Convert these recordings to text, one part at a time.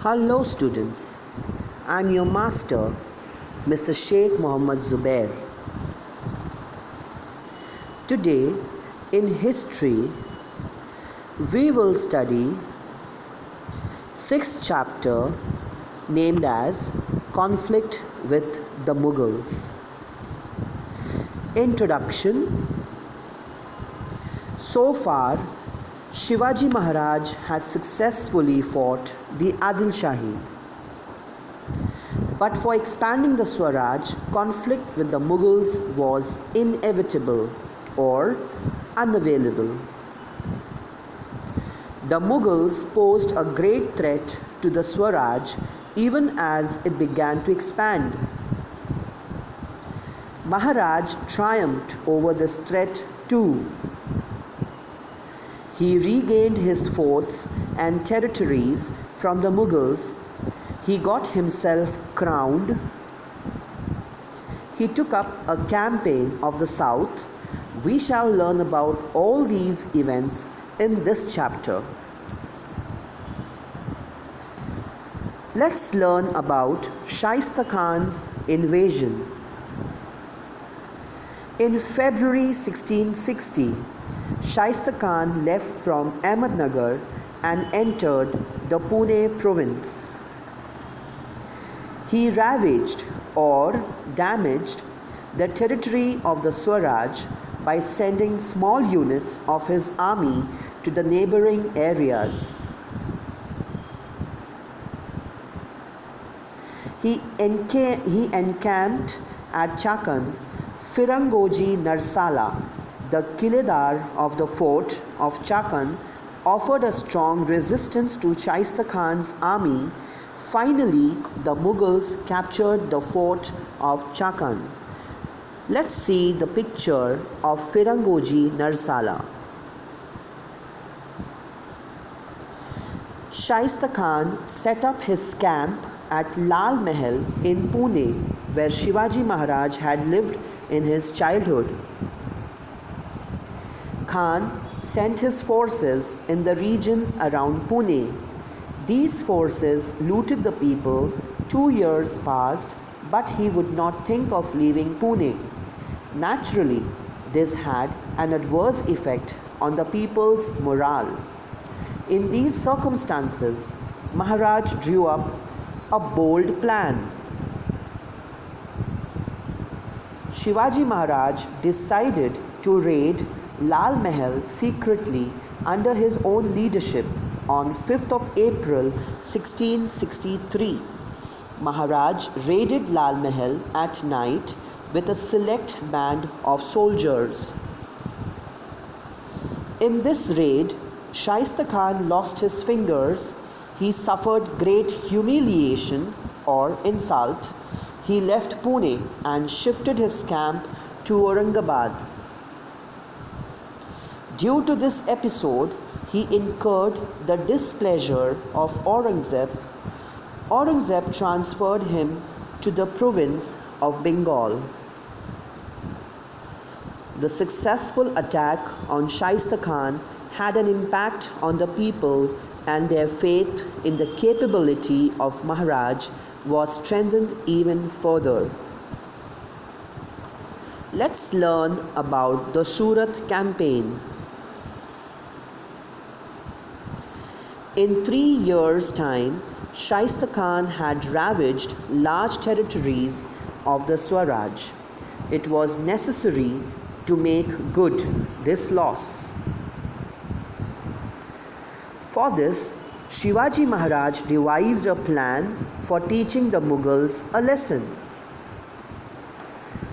Hello students, I am your master, Mr.Shaikh.Mohammed.Zubair. Today in history, we will study 6th chapter named as Conflict with the Mughals. Introduction. So far, Shivaji Maharaj had successfully fought the Adil Shahi. But for expanding the Swaraj, conflict with the Mughals was inevitable or unavailable. The Mughals posed a great threat to the Swaraj even as it began to expand. Maharaj triumphed over this threat too. He regained his forts and territories from the Mughals. He got himself crowned. He took up a campaign of the south. We shall learn about all these events in this chapter. Let's learn about SHAISTA Khan's invasion. In February 1660, SHAISTA Khan left from Ahmednagar and entered the Pune province. He ravaged or damaged the territory of the Swaraj by sending small units of his army to the neighboring areas. He encamped at Chakan. Firangoji Narsala, the Kiledar of the fort of Chakan, offered a strong resistance to SHAISTA Khan's army. Finally, the Mughals captured the fort of Chakan. Let's see the picture of Firangoji Narsala. SHAISTA Khan set up his camp at Lal Mahal in Pune, where Shivaji Maharaj had lived in his childhood. Khan sent his forces in the regions around Pune. These forces looted the people. 2 years passed, but he would not think of leaving Pune. Naturally, this had an adverse effect on the people's morale. In these circumstances, Maharaj drew up a bold plan. Shivaji Maharaj decided to raid Lal Mahal secretly under his own leadership on 5th of April 1663. Maharaj raided Lal Mahal at night with a select band of soldiers. In this raid, SHAISTA Khan lost his fingers. He suffered great humiliation or insult. He left Pune and shifted his camp to Aurangabad. Due to this episode, he incurred the displeasure of Aurangzeb. Aurangzeb transferred him to the province of Bengal. The successful attack on SHAISTA Khan had an impact on the people, and their faith in the capability of Maharaj was strengthened even further. Let's learn about the Surat campaign. In 3 years' time, SHAISTA Khan had ravaged large territories of the Swaraj. It was necessary to make good this loss. For this, Shivaji Maharaj devised a plan for teaching the Mughals a lesson.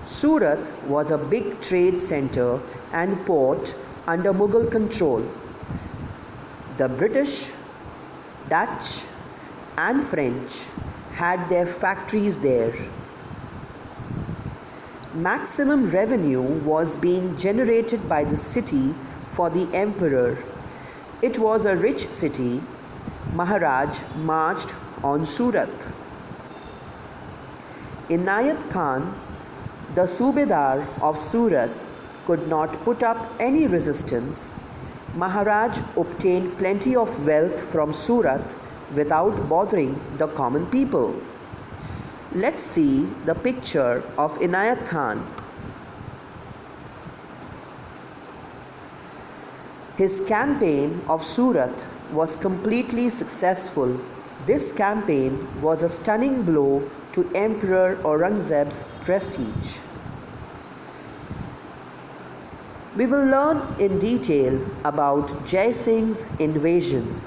Surat was a big trade center and port under Mughal control. The British, Dutch, and French had their factories there. Maximum revenue was being generated by the city for the emperor. It was a rich city. Maharaj marched on Surat. Inayat Khan, the Subedar of Surat, could not put up any resistance. Maharaj obtained plenty of wealth from Surat without bothering the common people. Let's see the picture of Inayat Khan. His campaign of Surat was completely successful. This campaign was a stunning blow to Emperor Aurangzeb's prestige. We will learn in detail about JAISING'S invasion.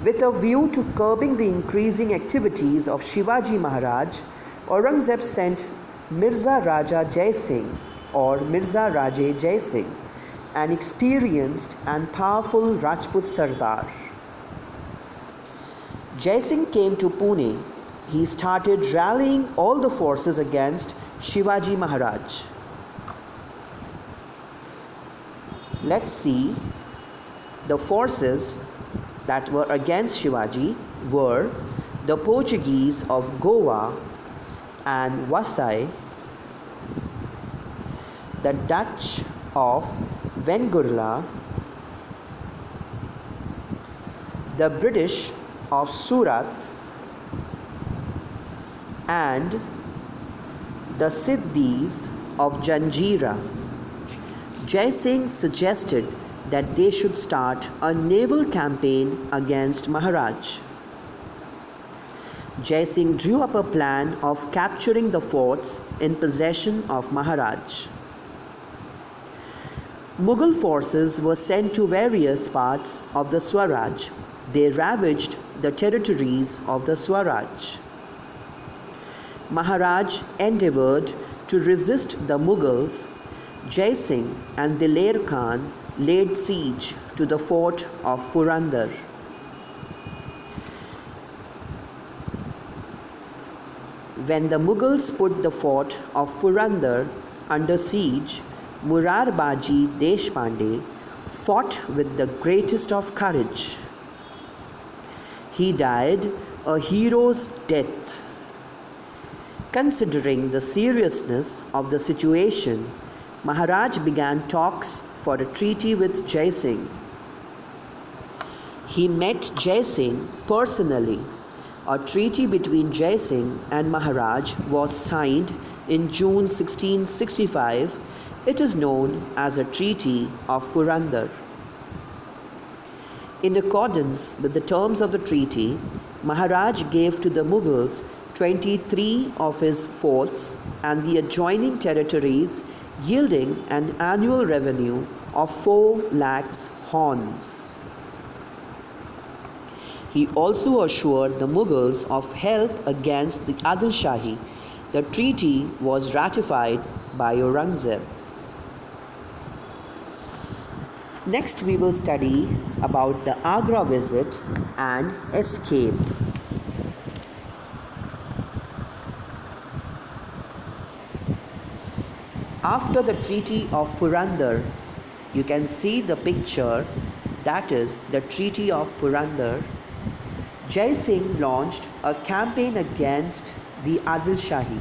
With a view to curbing the increasing activities of Shivaji Maharaj, Aurangzeb sent Mirza Raja Jai Singh or Mirza Raje Jai Singh, an experienced and powerful Rajput Sardar. Jai Singh came to Pune. He started rallying all the forces against Shivaji Maharaj. Let's see the forces that were against Shivaji were the Portuguese of Goa and Vasai, the Dutch of Vengurla, the British of Surat, and the Siddhis of Janjira. Jai Singh suggested that they should start a naval campaign against Maharaj. Jai Singh drew up a plan of capturing the forts in possession of Maharaj. Mughal forces were sent to various parts of the Swaraj. They ravaged the territories of the Swaraj. Maharaj endeavored to resist the Mughals. Jai Singh and Diler Khan laid siege to the fort of Purandar. When the Mughals put the fort of Purandar under siege, Murarbaji Deshpande fought with the greatest of courage. He died a hero's death. Considering the seriousness of the situation, Maharaj began talks for a treaty with Jai Singh. He met Jai Singh personally. A treaty between Jai Singh and Maharaj was signed in June 1665. It is known as a Treaty of Purandar. In accordance with the terms of the treaty, Maharaj gave to the Mughals 23 of his forts and the adjoining territories, yielding an annual revenue of 4 lakhs horns. He also assured the Mughals of help against the Adil Shahi. The treaty was ratified by Aurangzeb. Next we will study about the Agra visit and escape. After the Treaty of Purandar, you can see the picture, that is the Treaty of Purandar. Jai Singh launched a campaign against the Adil Shahi.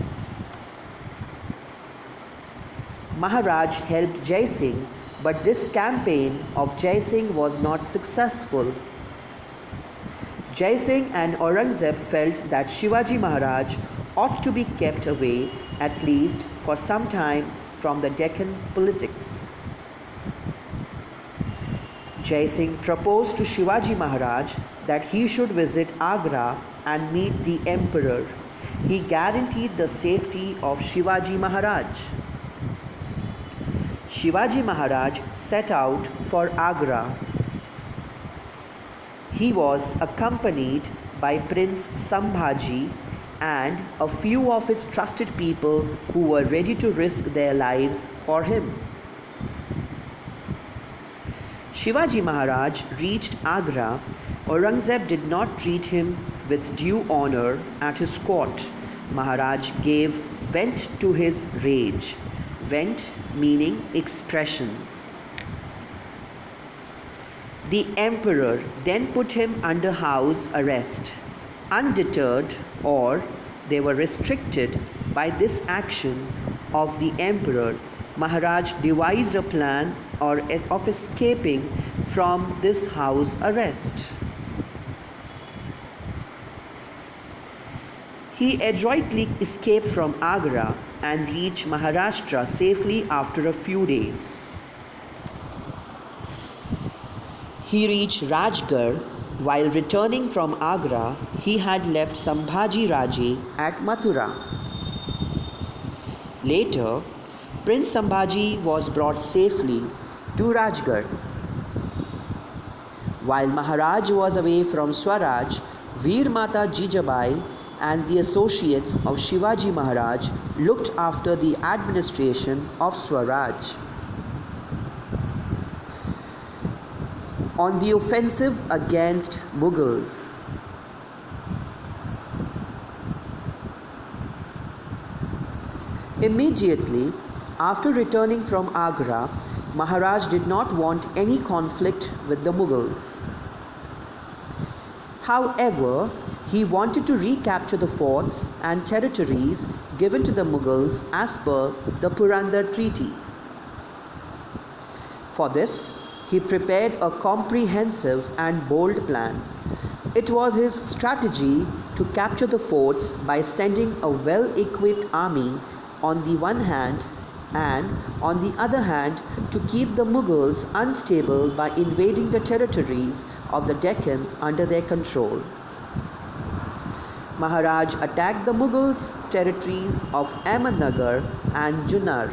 Maharaj helped Jai Singh, but this campaign of Jai Singh was not successful. Jai Singh and Aurangzeb felt that Shivaji Maharaj ought to be kept away at least for some time from the Deccan politics. Jai Singh proposed to Shivaji Maharaj that he should visit Agra and meet the emperor. He guaranteed the safety of Shivaji Maharaj. Shivaji Maharaj set out for Agra. He was accompanied by Prince Sambhaji and a few of his trusted people who were ready to risk their lives for him. Shivaji Maharaj reached Agra. Aurangzeb did not treat him with due honor at his court. Maharaj gave vent to his rage. Vent meaning expressions. The emperor then put him under house arrest. Undeterred, or they were restricted by this action of the emperor, Maharaj devised a plan of escaping from this house arrest. He adroitly escaped from Agra and reached Maharashtra safely after a few days. He reached Rajgarh. While returning from Agra, he had left Sambhaji Raje at Mathura. Later, Prince Sambhaji was brought safely to Rajgarh. While Maharaj was away from Swaraj, Veer Mata Jijabai and the associates of Shivaji Maharaj looked after the administration of Swaraj. On the offensive against Mughals. Immediately after returning from Agra, Maharaj did not want any conflict with the Mughals. However, he wanted to recapture the forts and territories given to the Mughals as per the Purandar Treaty. For this, he prepared a comprehensive and bold plan. It was his strategy to capture the forts by sending a well-equipped army on the one hand, and on the other hand to keep the Mughals unstable by invading the territories of the Deccan under their control. Maharaj attacked the Mughals' territories of Ahmednagar and Junnar.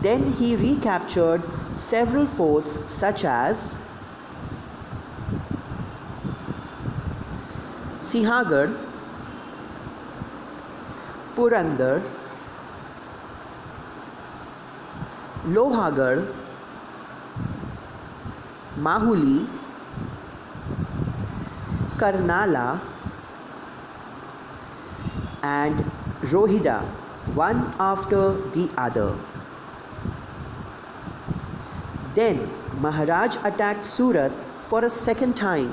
Then he recaptured several forts such as Sinhagarh, Purandar, Lohagarh, Mahuli, Karnala and Rohida, one after the other. Then Maharaj attacked Surat for a second time.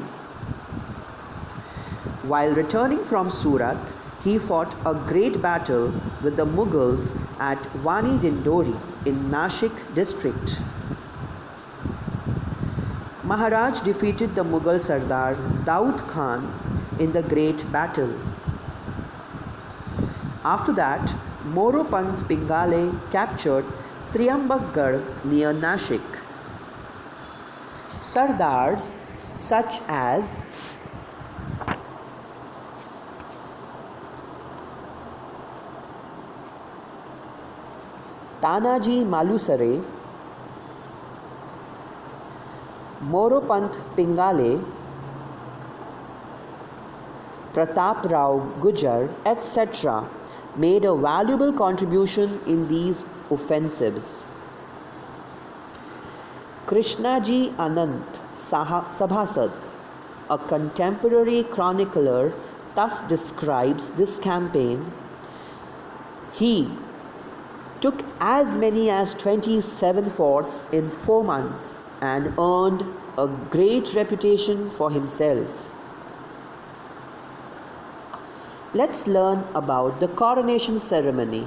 While returning from Surat, he fought a great battle with the Mughals at Wani Dindori in Nashik district. Maharaj defeated the Mughal Sardar Daud Khan in the great battle. After that, Moropant Pingale captured Triambakgarh near Nashik. Sardars such as Tanaji Malusare, Moropant Pingale, Pratap Rao Gujar, etc. made a valuable contribution in these offensives. Krishnaji Anant Sabhasad, a contemporary chronicler, thus describes this campaign. He took as many as 27 forts in 4 months and earned a great reputation for himself. Let's learn about the coronation ceremony.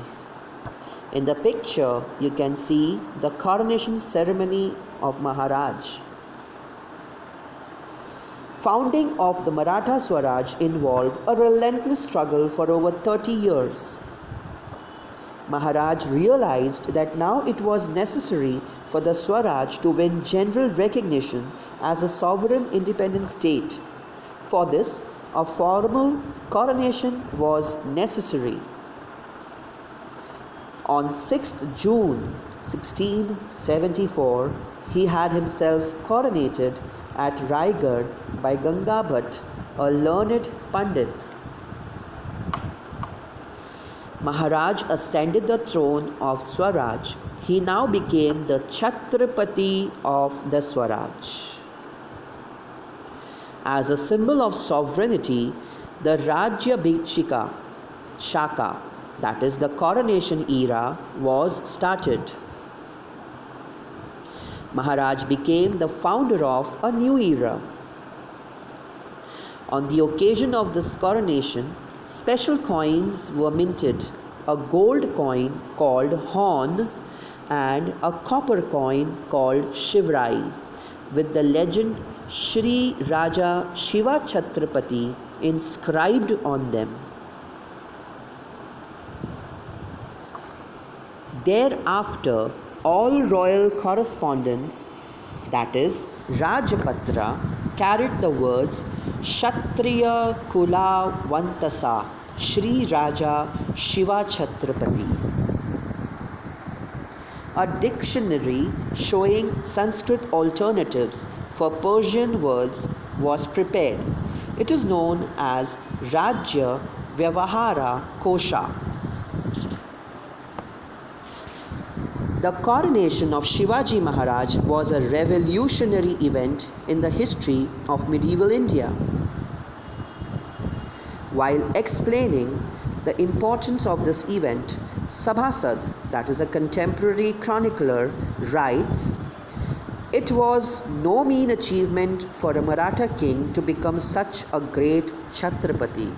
In the picture, you can see the coronation ceremony of Maharaj. Founding of the Maratha Swaraj involved a relentless struggle for over 30 years. Maharaj realized that now it was necessary for the Swaraj to win general recognition as a sovereign independent state. For this, a formal coronation was necessary. On 6th June 1674, he had himself coronated at Raigad by Gangabhat, a learned Pandit. Maharaj ascended the throne of Swaraj. He now became the Chhatrapati of the Swaraj. As a symbol of sovereignty, the Rajyabhisheka Shaka, that is the coronation era, was started. Maharaj became the founder of a new era. On the occasion of this coronation, special coins were minted. A gold coin called horn and a copper coin called Shivrai with the legend Shri Raja Shiva Chhatrapati inscribed on them. Thereafter, all royal correspondence, that is, Rajapatra, carried the words Kshatriya Kula Vantasa Shri Raja Shiva Chhatrapati. A dictionary showing Sanskrit alternatives for Persian words was prepared. It is known as Rajya Vyavahara Kosha. The coronation of Shivaji Maharaj was a revolutionary event in the history of medieval India. While explaining the importance of this event, Sabhasad, that is a contemporary chronicler, writes, "It was no mean achievement for a Maratha king to become such a great Chhatrapati."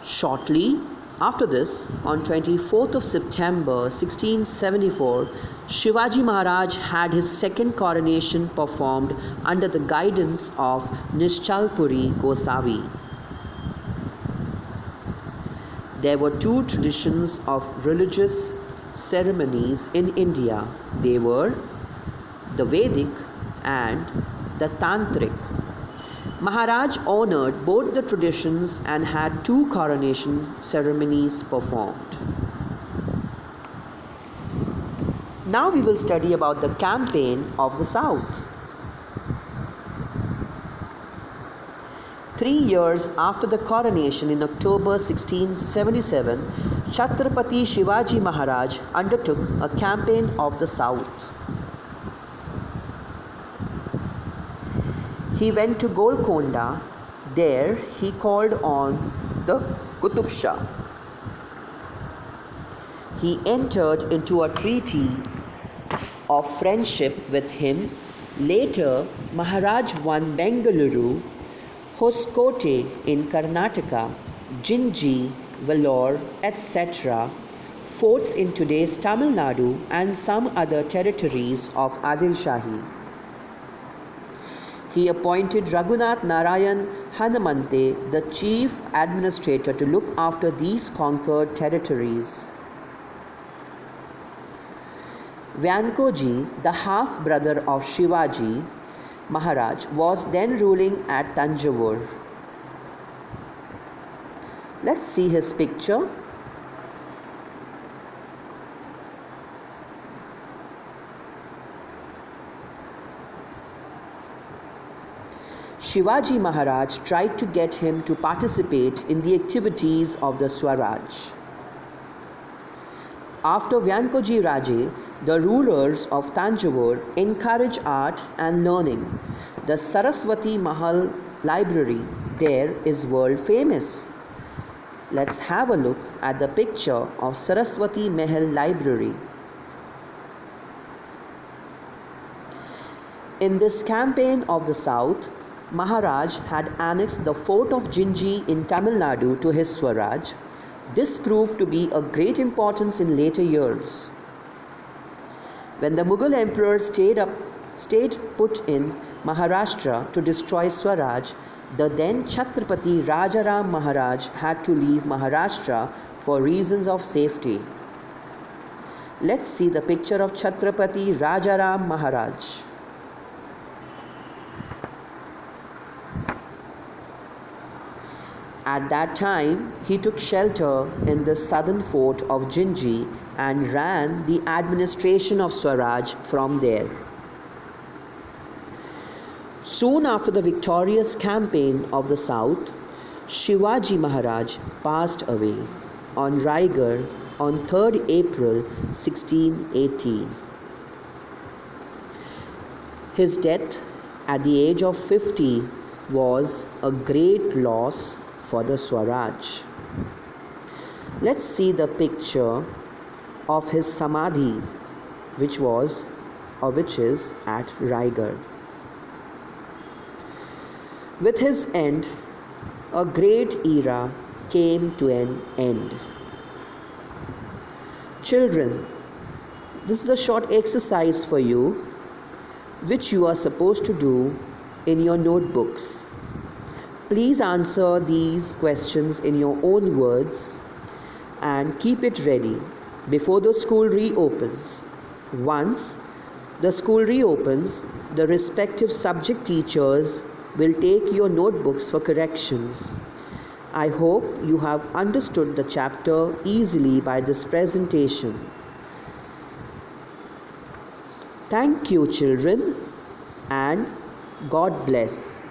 Shortly after this, on 24th of September 1674, Shivaji Maharaj had his second coronation performed under the guidance of Nishchalpuri Gosavi. There were two traditions of religious ceremonies in India. They were the Vedic and the Tantric. Maharaj honored both the traditions and had two coronation ceremonies performed. Now we will study about the campaign of the South. 3 years after the coronation in October 1677, Chhatrapati Shivaji Maharaj undertook a campaign of the South. He went to Golconda. There he called on the Qutub Shah. He entered into a treaty of friendship with him. Later, Maharaj won Bengaluru, Hoskote in Karnataka, Jinji, Vellore, etc., forts in today's Tamil Nadu and some other territories of Adil Shahi. He appointed Raghunath Narayan Hanamante, the chief administrator, to look after these conquered territories. Vyankoji, the half-brother of Shivaji Maharaj, was then ruling at Tanjavur. Let's see his picture. Shivaji Maharaj tried to get him to participate in the activities of the Swaraj. After Vyankoji Raje, the rulers of Tanjavur encouraged art and learning. The Saraswati Mahal library there is world famous. Let's have a look at the picture of Saraswati Mahal library. In this campaign of the South, Maharaj had annexed the fort of Jinji in Tamil Nadu to his Swaraj. This proved to be of great importance in later years. When the Mughal emperor stayed put in Maharashtra to destroy Swaraj, the then Chhatrapati Rajaram Maharaj had to leave Maharashtra for reasons of safety. Let's see the picture of Chhatrapati Rajaram Maharaj. At that time, he took shelter in the southern fort of Jinji and ran the administration of Swaraj from there. Soon after the victorious campaign of the South, Shivaji Maharaj passed away on Raigarh on 3rd April 1680. His death at the age of 50 was a great loss for the Swaraj. Let's see the picture of his Samadhi, which is at Raigarh. With his end, a great era came to an end. Children, this is a short exercise for you which you are supposed to do in your notebooks. Please answer these questions in your own words and keep it ready before the school reopens. Once the school reopens, the respective subject teachers will take your notebooks for corrections. I hope you have understood the chapter easily by this presentation. Thank you, children, and God bless.